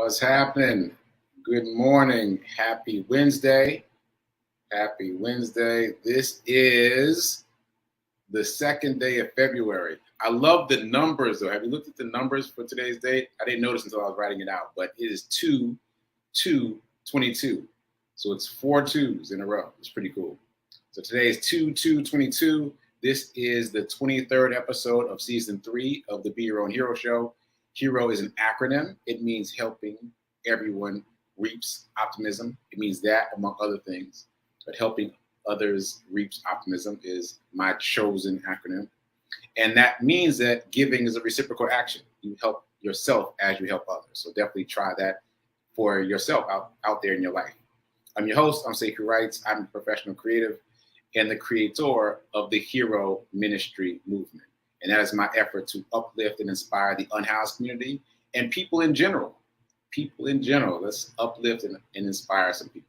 What's happening? Good morning. Happy Wednesday. Happy Wednesday. This is the second day of February. I love the numbers though. Have you looked at the numbers for today's date? I didn't notice until I was writing it out, but it is 2/2/22. So it's 4 2s in a row. It's pretty cool. So today is 2/2/22. This is the 23rd episode of season 3 of the Be Your Own Hero show. HERO is an acronym. It means helping everyone reaps optimism. It means that, among other things. But helping others reaps optimism is my chosen acronym. And that means that giving is a reciprocal action. You help yourself as you help others. So definitely try that for yourself out there in your life. I'm your host. I'm sekouwrites. I'm a professional creative and the creator of the Hero Ministry movement. And that is my effort to uplift and inspire the unhoused community and people in general. People in general. Let's uplift and inspire some people.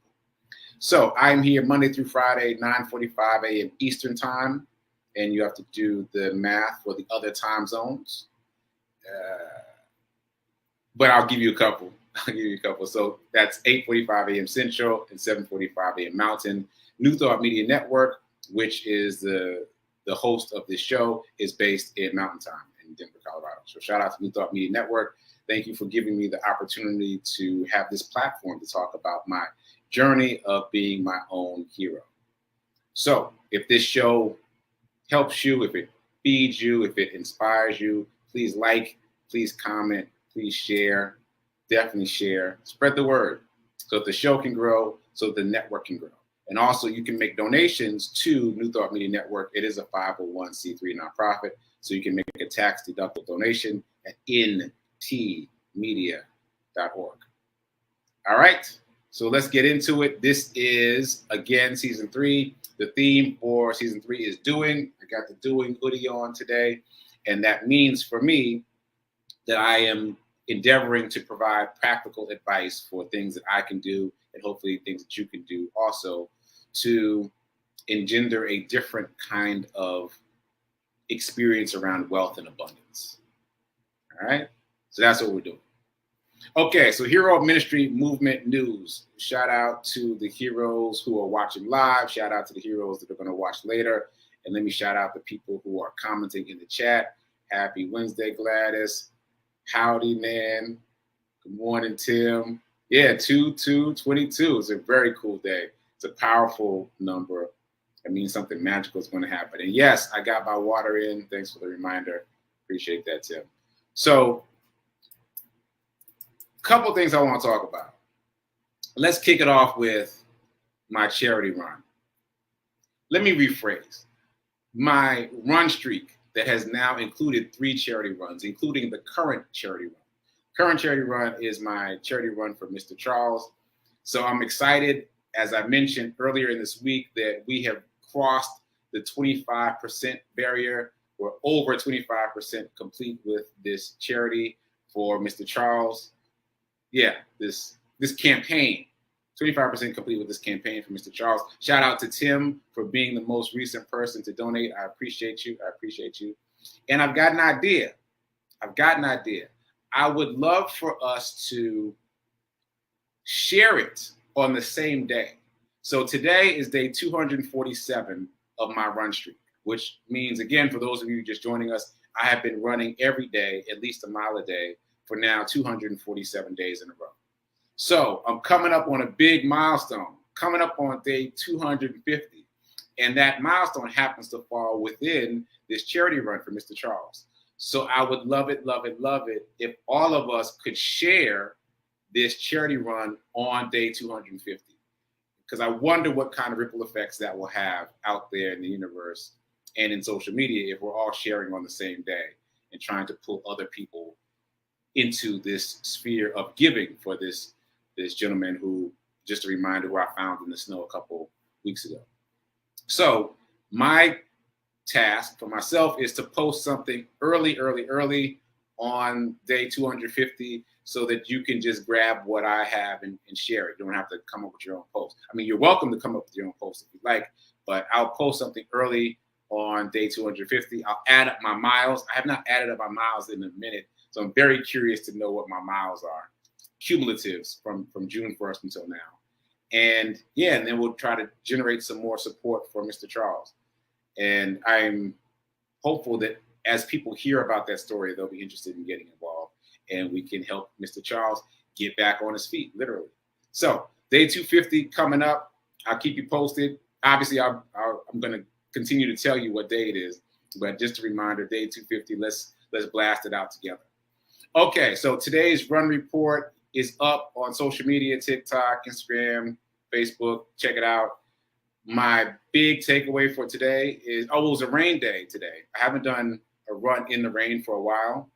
So I'm here Monday through Friday, 9:45 a.m. Eastern time. And you have to do the math for the other time zones. But I'll give you a couple. So that's 8:45 a.m. Central and 7:45 a.m. Mountain. New Thought Media Network, which is the host of this show, is based in Mountain Time in Denver, Colorado. So shout out to New Thought Media Network. Thank you for giving me the opportunity to have this platform to talk about my journey of being my own hero. So if this show helps you, if it feeds you, if it inspires you, please like, please comment, please share, definitely share, spread the word so that the show can grow, so that the network can grow. And also you can make donations to New Thought Media Network. It is a 501c3 nonprofit, so you can make a tax-deductible donation at ntmedia.org. All right, so let's get into it. This is, again, season 3. The theme for season 3 is doing. I got the doing hoodie on today, and that means for me that I am endeavoring to provide practical advice for things that I can do and hopefully things that you can do also to engender a different kind of experience around wealth and abundance. All right, so that's what we're doing. Okay, so Hero Ministry Movement News. Shout out to the heroes who are watching live. Shout out to the heroes that are going to watch later. And let me shout out the people who are commenting in the chat. Happy Wednesday, Gladys. Howdy, Nan. Good morning, Tim. Yeah, 2/2/22. It's a very cool day. It's a powerful number. It means something magical is going to happen. And yes, I got my water in. Thanks for the reminder. Appreciate that, Tim. So, a couple things I want to talk about. Let's kick it off with my charity run. Let me rephrase. My run streak that has now included 3 charity runs, including the current charity run. Current charity run is my charity run for Mr. Charles. So I'm excited, as I mentioned earlier in this week, that we have crossed the 25% barrier. We're over 25% complete with this charity for Mr. Charles. Yeah, this campaign, 25% complete with this campaign for Mr. Charles. Shout out to Tim for being the most recent person to donate. I appreciate you. And I've got an idea. I would love for us to share it on the same day. So today is day 247 of my run streak, which means, again, for those of you just joining us, I have been running every day, at least a mile a day, for now 247 days in a row. So I'm coming up on a big milestone, coming up on day 250. And that milestone happens to fall within this charity run for Mr. Charles. So I would love it if all of us could share this charity run on day 250. Because I wonder what kind of ripple effects that will have out there in the universe and in social media if we're all sharing on the same day and trying to pull other people into this sphere of giving for this gentleman who, just a reminder, who I found in the snow a couple weeks ago. So my task for myself is to post something early on day 250 so that you can just grab what I have and share it. You don't have to come up with your own post. I mean, you're welcome to come up with your own post if you like, but I'll post something early on day 250. I'll add up my miles. I have not added up my miles in a minute, so I'm very curious to know what my miles are. cumulatives from June 1st until now. And yeah, and then we'll try to generate some more support for Mr. Charles. And I'm hopeful that as people hear about that story, they'll be interested in getting involved, and we can help Mr. Charles get back on his feet, literally. So day 250 coming up. I'll keep you posted. Obviously, I'm going to continue to tell you what day it is, but just a reminder, day 250, let's blast it out together. Okay, so today's run report is up on social media, TikTok, Instagram, Facebook. Check it out. My big takeaway for today is, it was a rain day today. I haven't done a run in the rain for a while.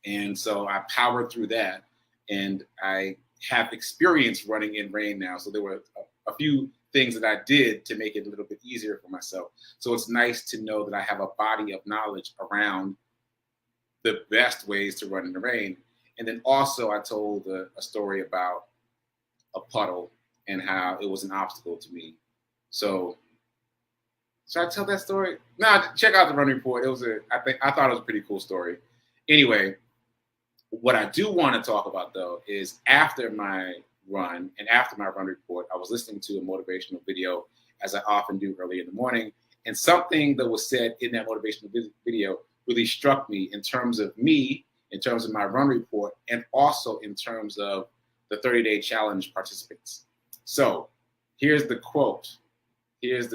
And so I powered through that. And I have experience running in rain now. So there were a few things that I did to make it a little bit easier for myself. So it's nice to know that I have a body of knowledge around the best ways to run in the rain. And then also I told a story about a puddle and how it was an obstacle to me. So should I tell that story? No, check out the run report. I thought it was a pretty cool story. Anyway, what I do want to talk about though is after my run and after my run report, I was listening to a motivational video, as I often do early in the morning, and something that was said in that motivational video really struck me in terms of my run report, and also in terms of the 30-day challenge participants. So here's the quote. There's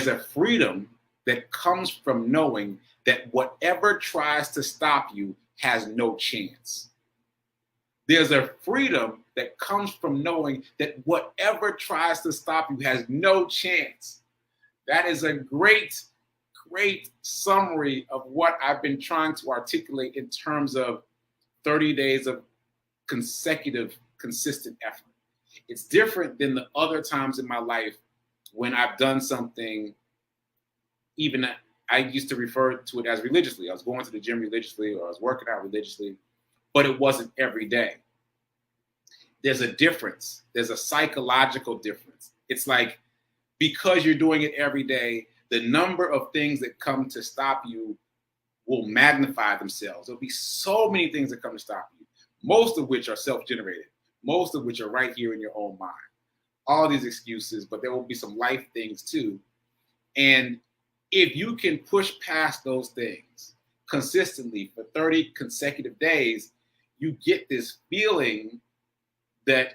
a freedom that comes from knowing that whatever tries to stop you has no chance. There's a freedom that comes from knowing that whatever tries to stop you has no chance. That is a great summary of what I've been trying to articulate in terms of 30 days of consecutive, consistent effort. It's different than the other times in my life when I've done something, even I used to refer to it as religiously. I was going to the gym religiously, or I was working out religiously, but it wasn't every day. There's a difference. There's a psychological difference. It's like, because you're doing it every day, the number of things that come to stop you will magnify themselves. There'll be so many things that come to stop you, most of which are self-generated, most of which are right here in your own mind. All these excuses, but there will be some life things too. And if you can push past those things consistently for 30 consecutive days, you get this feeling that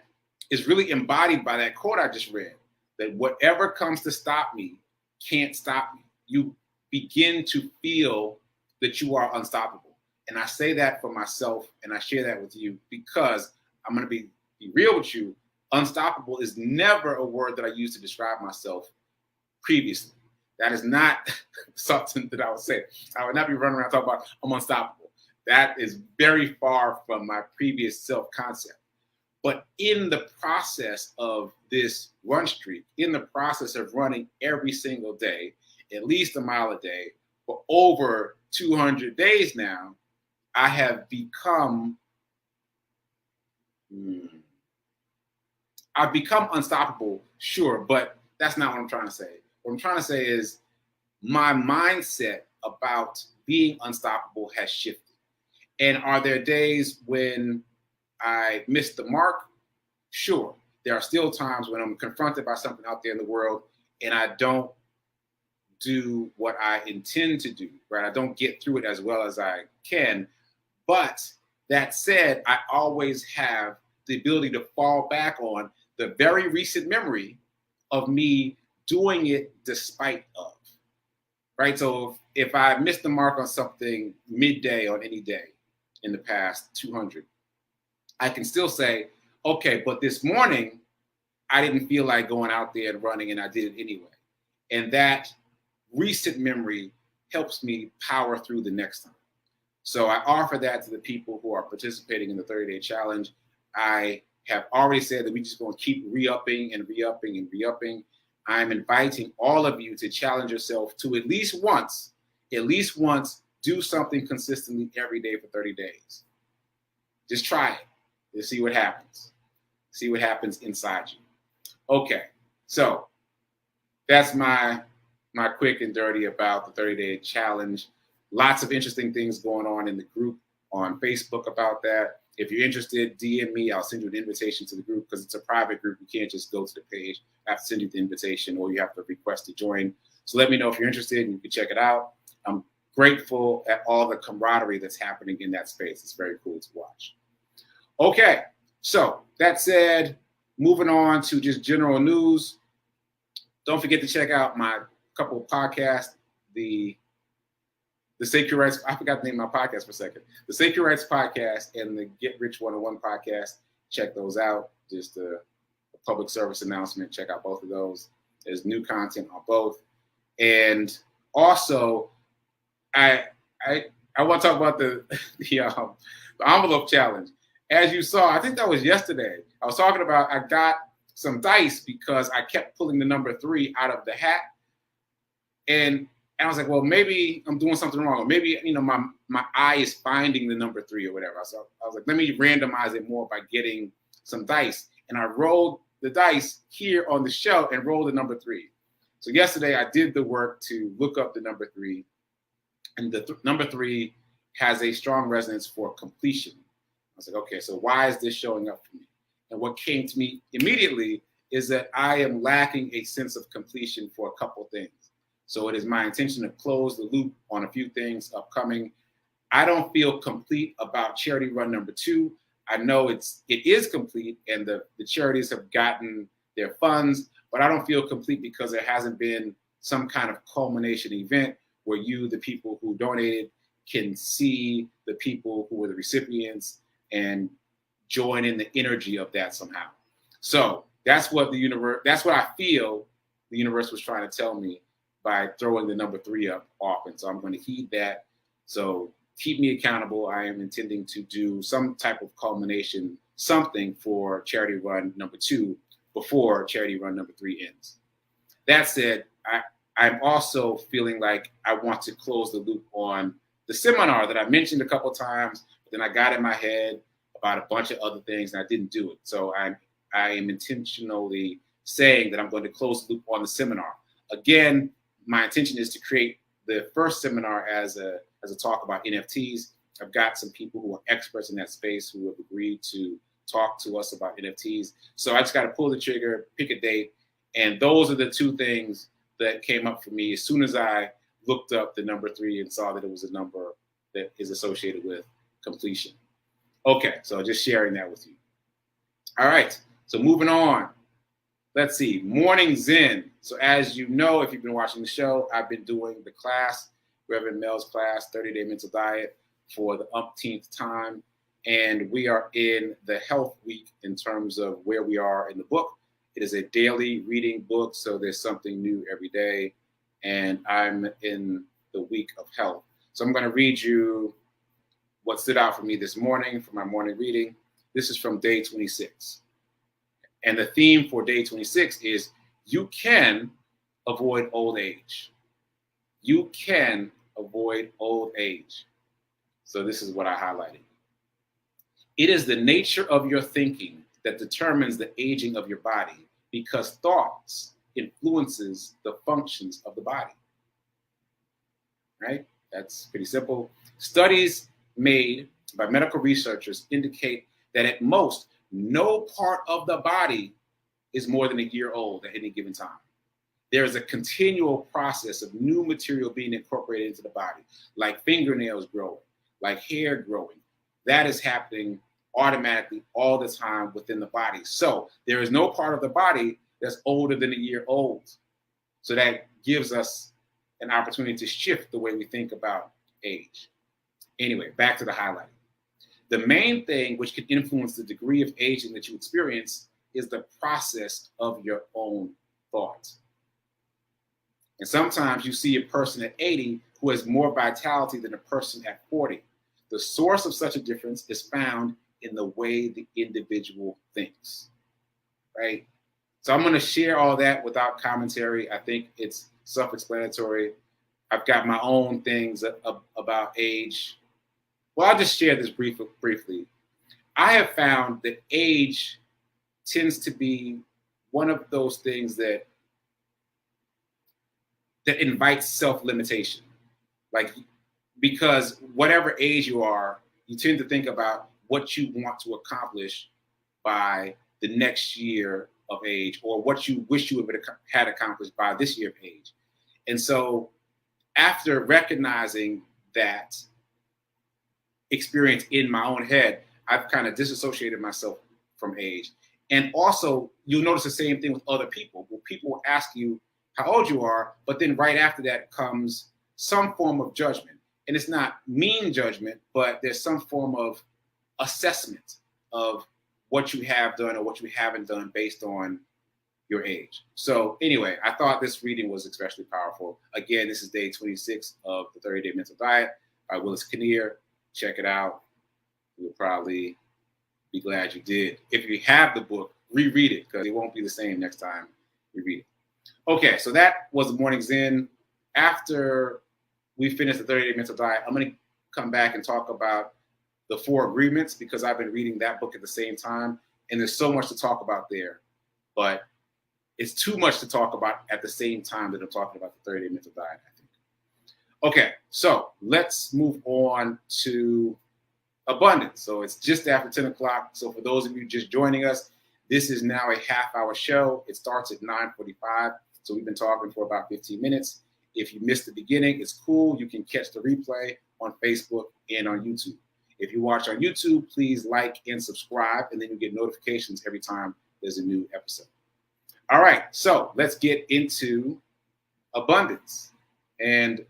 is really embodied by that quote I just read, that whatever comes to stop me can't stop me. You begin to feel that you are unstoppable. And I say that for myself, and I share that with you because I'm going to be real with you. Unstoppable is never a word that I used to describe myself previously. That is not something that I would say. I would not be running around talking about I'm unstoppable. That is very far from my previous self-concept. But in the process of this run streak, in the process of running every single day, at least a mile a day, for over 200 days now, I have become unstoppable, sure, but that's not what I'm trying to say. What I'm trying to say is my mindset about being unstoppable has shifted. And are there days when I missed the mark? Sure. There are still times when I'm confronted by something out there in the world and I don't do what I intend to do, right? I don't get through it as well as I can. But that said, I always have the ability to fall back on the very recent memory of me doing it despite of, right? So if I missed the mark on something midday on any day in the past 200, I can still say, okay, but this morning I didn't feel like going out there and running, and I did it anyway. And that recent memory helps me power through the next time. So I offer that to the people who are participating in the 30-day challenge. I have already said that we just going to keep re-upping and re-upping and re-upping. I'm inviting all of you to challenge yourself to at least once, do something consistently every day for 30 days. Just try it. Let's see what happens. See what happens inside you. Okay, so that's my quick and dirty about the 30-day challenge. Lots of interesting things going on in the group on Facebook about that. If you're interested, DM me. I'll send you an invitation to the group because it's a private group. You can't just go to the page. I have to send you the invitation or you have to request to join. So let me know if you're interested and you can check it out. I'm grateful at all the camaraderie that's happening in that space. It's very cool to watch. Okay, so that said, moving on to just general news. Don't forget to check out my couple of podcasts, the sekouwrites. I forgot the name of my podcast for a second. The sekouwrites podcast and the Get Rich 101 podcast. Check those out. Just a public service announcement. Check out both of those. There's new content on both. And also, I want to talk about the envelope challenge. As you saw, I think that was yesterday. I was talking about I got some dice because I kept pulling the number 3 out of the hat. And I was like, well, maybe I'm doing something wrong. Or maybe, my eye is finding the number 3 or whatever. So I was like, let me randomize it more by getting some dice. And I rolled the dice here on the show and rolled the number 3. So yesterday I did the work to look up the number 3. And the number 3 has a strong resonance for completion. I was like, okay, so why is this showing up for me? And what came to me immediately is that I am lacking a sense of completion for a couple things. So it is my intention to close the loop on a few things upcoming. I don't feel complete about charity run number 2. I know it is complete and the charities have gotten their funds, but I don't feel complete because there hasn't been some kind of culmination event where you, the people who donated, can see the people who were the recipients and join in the energy of that somehow. So that's what I feel the universe was trying to tell me by throwing the number 3 up often. So I'm going to heed that. So keep me accountable. I am intending to do some type of culmination, something for charity run number 2 before charity run number 3 ends. That said, I'm also feeling like I want to close the loop on the seminar that I mentioned a couple times, but then I got in my head about a bunch of other things and I didn't do it. So I am intentionally saying that I'm going to close the loop on the seminar. Again, my intention is to create the first seminar as a talk about NFTs. I've got some people who are experts in that space who have agreed to talk to us about NFTs. So I just got to pull the trigger, pick a date. And those are the 2 things that came up for me as soon as I looked up the number 3 and saw that it was a number that is associated with completion. Okay, so just sharing that with you. All right, so moving on. Let's see, Morning Zen. So as you know, if you've been watching the show, I've been doing the class, Reverend Mel's class, 30-Day Mental Diet, for the umpteenth time. And we are in the health week in terms of where we are in the book. It is a daily reading book, so there's something new every day. And I'm in the week of health. So I'm going to read you what stood out for me this morning for my morning reading. This is from day 26. And the theme for day 26 is you can avoid old age. You can avoid old age. So this is what I highlighted. It is the nature of your thinking that determines the aging of your body because thoughts influences the functions of the body. Right? That's pretty simple. Studies made by medical researchers indicate that at most, no part of the body is more than a year old at any given time. There is a continual process of new material being incorporated into the body, like fingernails growing, like hair growing. That is happening automatically all the time within the body. So there is no part of the body that's older than a year old. So that gives us an opportunity to shift the way we think about age. Anyway, back to the highlighting. The main thing which can influence the degree of aging that you experience is the process of your own thoughts. And sometimes you see a person at 80 who has more vitality than a person at 40. The source of such a difference is found in the way the individual thinks, right? So I'm going to share all that without commentary. I think it's self-explanatory. I've got my own things about age. Well, I'll just share this briefly. I have found that age tends to be one of those things that invites self-limitation. Like, because whatever age you are, you tend to think about what you want to accomplish by the next year of age, or what you wish you had accomplished by this year of age. And so after recognizing that experience in my own head, I've kind of disassociated myself from age. And also, you'll notice the same thing with other people. Well, people will ask you how old you are, but then right after that comes some form of judgment. And it's not mean judgment, but there's some form of assessment of what you have done or what you haven't done based on your age. So anyway, I thought this reading was especially powerful. Again, this is day 26 of the 30-Day Mental Diet by Willis Kinnear. Check it out. You'll probably be glad you did. If you have the book, reread it, because it won't be the same next time you read it. Okay, so that was the morning Zen. After we finish the 30-Day Mental Diet, I'm going to come back and talk about the 4 Agreements, because I've been reading that book at the same time, and there's so much to talk about there. But it's too much to talk about at the same time that I'm talking about the 30-Day Mental Diet, I think. Okay, so let's move on to abundance. So it's just after 10 o'clock. So for those of you just joining us, this is now a half-hour show. It starts at 9:45. So we've been talking for about 15 minutes. If you missed the beginning, it's cool. You can catch the replay on Facebook and on YouTube. If you watch on YouTube, please like and subscribe, and then you get notifications every time there's a new episode. All right, so let's get into abundance. And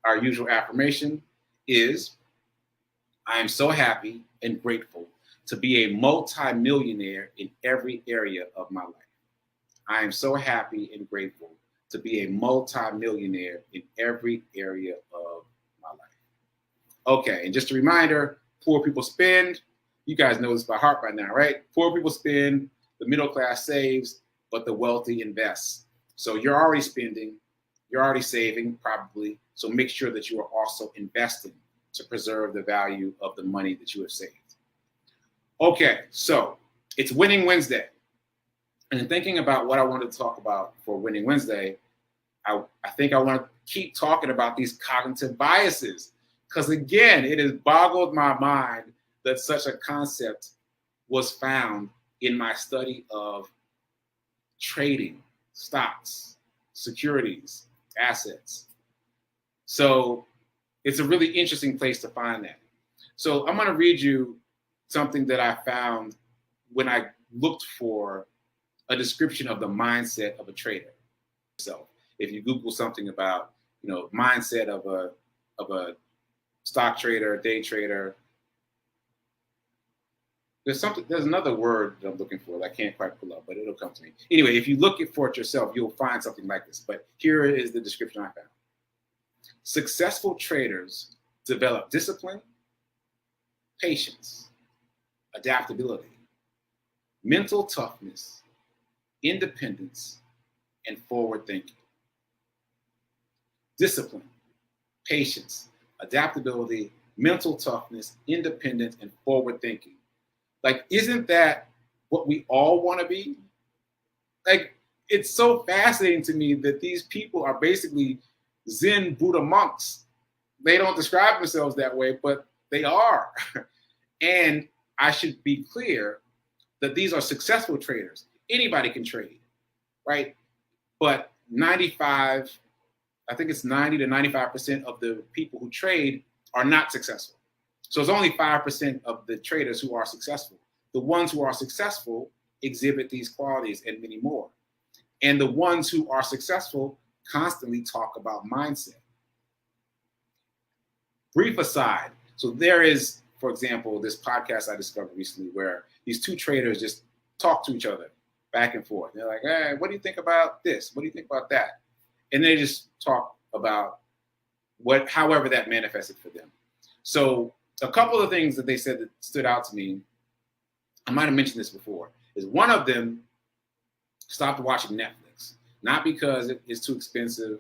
our usual affirmation is, I am so happy and grateful to be a multi-millionaire in every area of my life. I am so happy and grateful to be a multi-millionaire in every area of my life. Okay, and just a reminder, poor people spend. You guys know this by heart by now, right? Poor people spend, the middle class saves, but the wealthy invest. So you're already spending, you're already saving probably. So make sure that you are also investing to preserve the value of the money that you have saved. Okay, so it's Winning Wednesday. And in thinking about what I wanted to talk about for Winning Wednesday, I think I want to keep talking about these cognitive biases. Because again, it has boggled my mind that such a concept was found in my study of trading, stocks, securities, assets. So it's a really interesting place to find that. So I'm going to read you something that I found when I looked for a description of the mindset of a trader. So if you Google something about, mindset of a stock trader, day trader, there's another word that I'm looking for that I can't quite pull up, but it'll come to me. Anyway, if you look for it yourself, you'll find something like this. But here is the description I found. Successful traders develop discipline, patience, adaptability, mental toughness, independence, and forward thinking. Discipline, patience, adaptability, mental toughness, independence, and forward thinking. Like, isn't that what we all want to be? Like, it's so fascinating to me that these people are basically Zen Buddha monks. They don't describe themselves that way, but they are. And I should be clear that these are successful traders. Anybody can trade, right? But 90 to 95% of the people who trade are not successful. So it's only 5% of the traders who are successful. The ones who are successful exhibit these qualities and many more. And the ones who are successful constantly talk about mindset. Brief aside. So there is, for example, this podcast I discovered recently where these two traders just talk to each other back and forth. They're like, hey, what do you think about this? What do you think about that? And they just talk about however that manifested for them. So a couple of things that they said that stood out to me, I might have mentioned this before, is one of them stopped watching Netflix. Not because it's too expensive,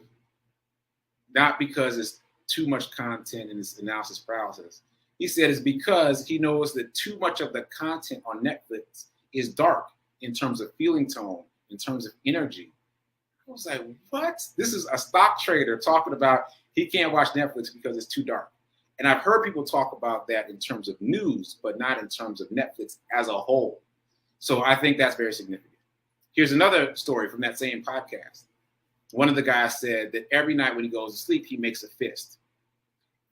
not because it's too much content in his analysis paralysis. He said it's because he knows that too much of the content on Netflix is dark in terms of feeling tone, in terms of energy. I was like, what? This is a stock trader talking about he can't watch Netflix because it's too dark. And I've heard people talk about that in terms of news, but not in terms of Netflix as a whole. So I think that's very significant. Here's another story from that same podcast. One of the guys said that every night when he goes to sleep, he makes a fist.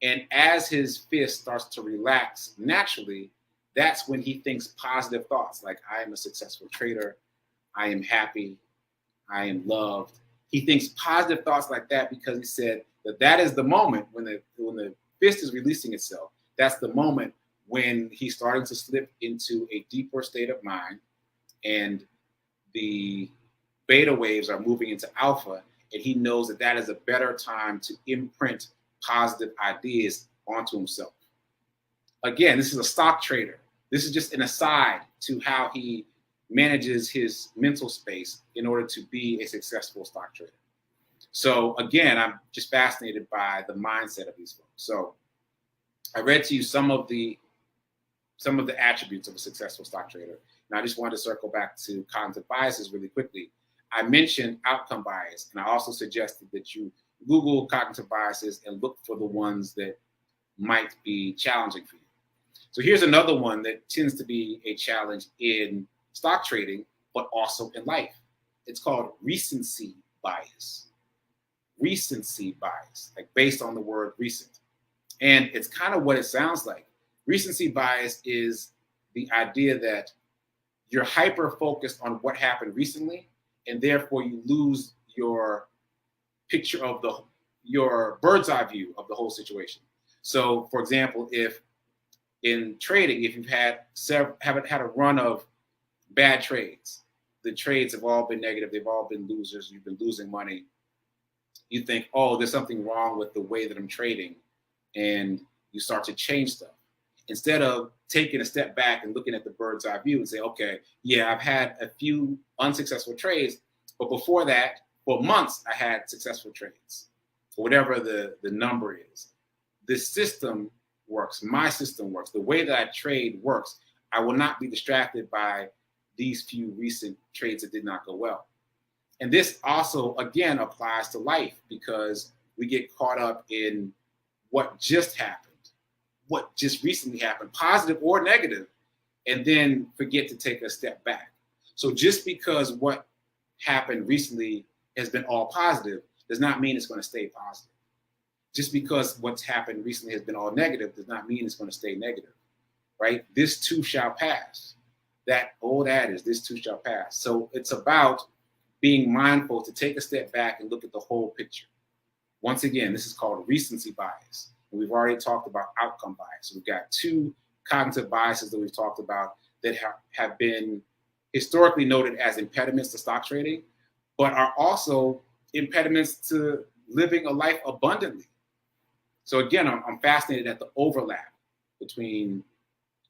And as his fist starts to relax naturally, that's when he thinks positive thoughts like, I am a successful trader, I am happy, I am loved. He thinks positive thoughts like that because he said that is the moment when the fist is releasing itself. That's the moment when he's starting to slip into a deeper state of mind, and the beta waves are moving into alpha, and he knows that is a better time to imprint positive ideas onto himself. Again, this is a stock trader. This is just an aside to how he manages his mental space in order to be a successful stock trader. So again, I'm just fascinated by the mindset of these folks. So I read to you some of the attributes of a successful stock trader. And I just wanted to circle back to cognitive biases really quickly. I mentioned outcome bias, and I also suggested that you Google cognitive biases and look for the ones that might be challenging for you. So here's another one that tends to be a challenge in stock trading, but also in life. It's called recency bias. Recency bias, like based on the word recent. And it's kind of what it sounds like. Recency bias is the idea that you're hyper-focused on what happened recently, and therefore you lose your picture of your bird's eye view of the whole situation. So, for example, if in trading, if you've haven't had a run of bad trades, the trades have all been negative, they've all been losers, you've been losing money, you think, oh, there's something wrong with the way that I'm trading, and you start to change stuff. Instead of taking a step back and looking at the bird's eye view and say, okay, yeah, I've had a few unsuccessful trades, but before that, for months, I had successful trades, or whatever the number is. This system works. My system works. The way that I trade works. I will not be distracted by these few recent trades that did not go well. And this also, again, applies to life because we get caught up in what just happened, what just recently happened, positive or negative, and then forget to take a step back. So just because what happened recently has been all positive does not mean it's going to stay positive. Just because what's happened recently has been all negative does not mean it's going to stay negative, right? This too shall pass. That old adage, this too shall pass. So it's about being mindful to take a step back and look at the whole picture. Once again, this is called recency bias. And we've already talked about outcome bias. So we've got two cognitive biases that we've talked about that have been historically noted as impediments to stock trading, but are also impediments to living a life abundantly. So again, I'm fascinated at the overlap between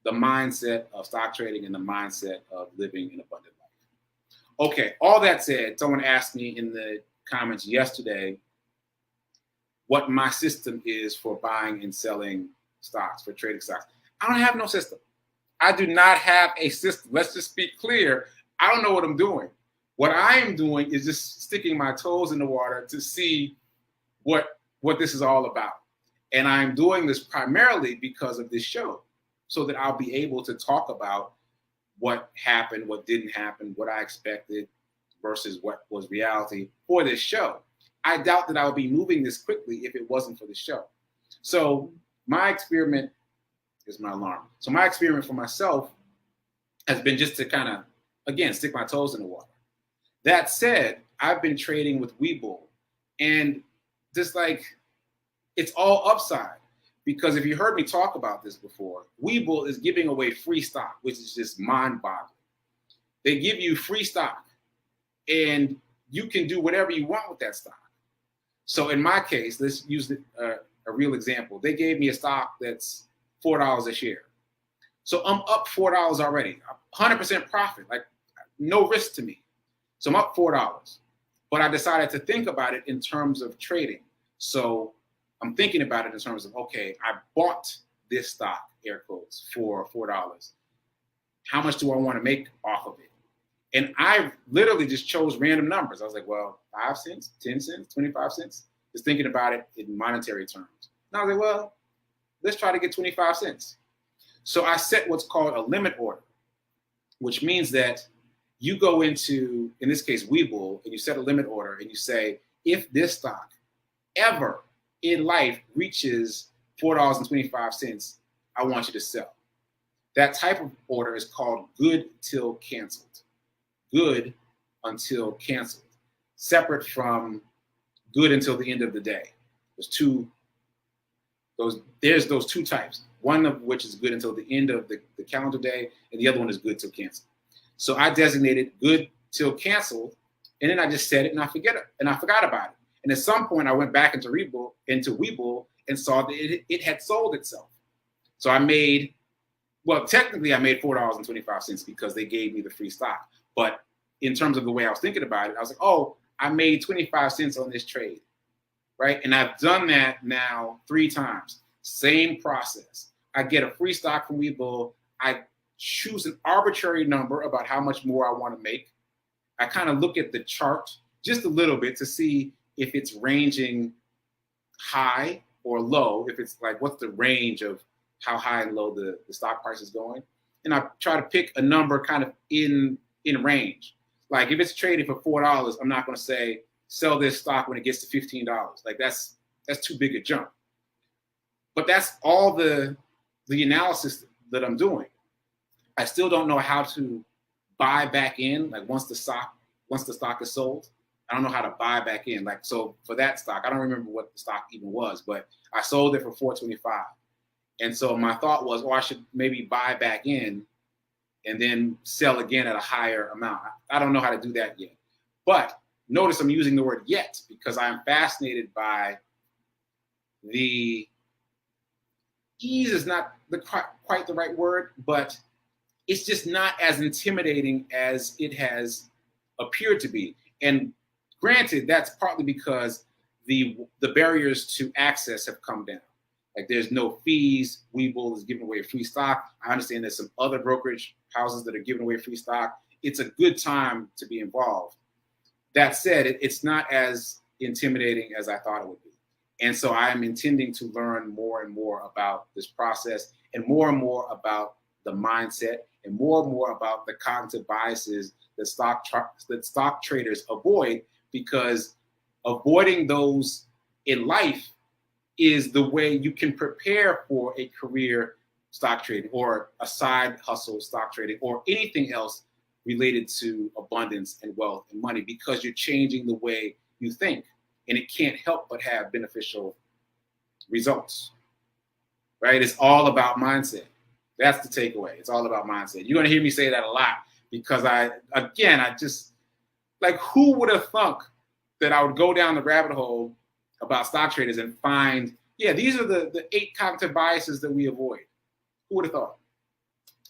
the mindset of stock trading and the mindset of living an abundant life. Okay, all that said, someone asked me in the comments yesterday what my system is for buying and selling stocks, for trading stocks. I don't have no system. I do not have a system. Let's just be clear. I don't know what I'm doing. What I am doing is just sticking my toes in the water to see what this is all about. And I'm doing this primarily because of this show, so that I'll be able to talk about what happened, what didn't happen, what I expected versus what was reality for this show. I doubt that I would be moving this quickly if it wasn't for the show. So my experiment is my alarm. So my experiment for myself has been just to kind of, again, stick my toes in the water. That said, I've been trading with Webull, and just like, it's all upside. Because if you heard me talk about this before, Webull is giving away free stock, which is just mind-boggling. They give you free stock, and you can do whatever you want with that stock. So in my case, let's use a real example. They gave me a stock that's $4 a share. So I'm up $4 already, 100% profit, like no risk to me. So I'm up $4. But I decided to think about it in terms of trading. So I'm thinking about it in terms of, okay, I bought this stock, air quotes, for $4. How much do I want to make off of it? And I literally just chose random numbers. I was like, well, 5 cents, 10 cents, 25 cents, just thinking about it in monetary terms. And I was like, well, let's try to get 25 cents. So I set what's called a limit order, which means that you go into, in this case, Webull, and you set a limit order and you say, if this stock ever in life reaches $4.25, I want you to sell. That type of order is called good till canceled. Good until canceled. Separate from good until the end of the day. There's those two types. One of which is good until the end of the calendar day, and the other one is good till canceled. So I designated good till canceled, and then I just set it and I forgot about it. And at some point I went back into Webull and saw that it had sold itself. So technically I made $4.25 because they gave me the free stock. But in terms of the way I was thinking about it, I was like, oh, I made 25 cents on this trade, right? And I've done that now 3 times. Same process. I get a free stock from Webull. I choose an arbitrary number about how much more I want to make. I kind of look at the chart just a little bit to see if it's ranging high or low, if it's like, what's the range of how high and low the stock price is going. And I try to pick a number kind of in range. Like if it's trading for $4, I'm not going to say sell this stock when it gets to $15. Like that's too big a jump. But that's all the analysis that I'm doing. I still don't know how to buy back in. Like once the stock is sold, I don't know how to buy back in. Like, so for that stock, I don't remember what the stock even was, but I sold it for $4.25. And so my thought was, I should maybe buy back in and then sell again at a higher amount. I don't know how to do that yet. But notice I'm using the word yet because I'm fascinated by the ease is not quite the right word, but it's just not as intimidating as it has appeared to be. And granted, that's partly because the barriers to access have come down. Like there's no fees. Webull is giving away free stock. I understand there's some other brokerage houses that are giving away free stock. It's a good time to be involved. That said, it's not as intimidating as I thought it would be. And so I'm intending to learn more and more about this process and more about the mindset and more about the cognitive biases that stock traders avoid, because avoiding those in life is the way you can prepare for a career stock trading or a side hustle stock trading or anything else related to abundance and wealth and money, because you're changing the way you think, and it can't help but have beneficial results, right? It's all about mindset. That's the takeaway. It's all about mindset. You're going to hear me say that a lot because I just, like, who would have thunk that I would go down the rabbit hole about stock traders and find, these are the 8 cognitive biases that we avoid. Who would have thought?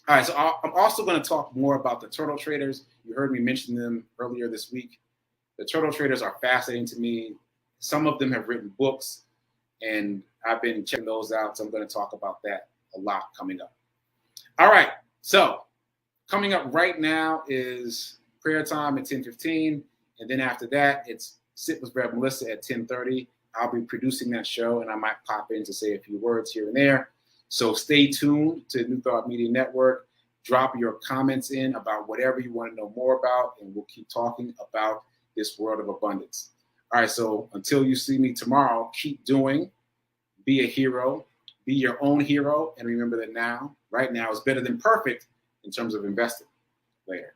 All right, so I'm also going to talk more about the turtle traders. You heard me mention them earlier this week. The turtle traders are fascinating to me. Some of them have written books, and I've been checking those out, so I'm going to talk about that a lot coming up. All right, so coming up right now is prayer time at 10:15, and then after that, it's Sit with Rev Melissa at 10:30. I'll be producing that show, and I might pop in to say a few words here and there. So stay tuned to New Thought Media Network. Drop your comments in about whatever you want to know more about, and we'll keep talking about this world of abundance. All right, so until you see me tomorrow, keep doing, be a hero, be your own hero, and remember that right now is better than perfect in terms of investing. Later.